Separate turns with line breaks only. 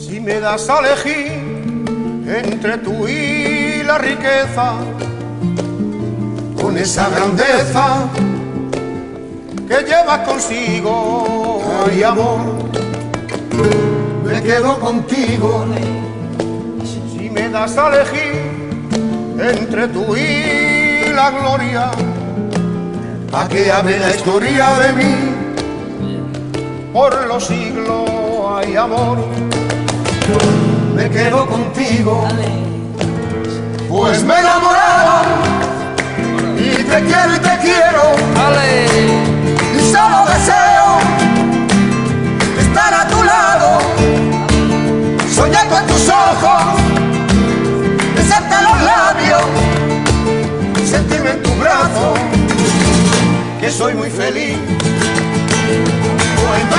Si me das a elegir entre tú y la riqueza, con esa grandeza que llevas consigo, ay amor, me quedo contigo. Si me das a elegir entre tú y la gloria, a que hable la historia de mí por los siglos, ay amor, me quedo contigo. Pues me he enamorado y te quiero, y solo deseo estar a tu lado, soñar con tus ojos, besarte los labios, sentirme en tu brazo, que soy muy feliz.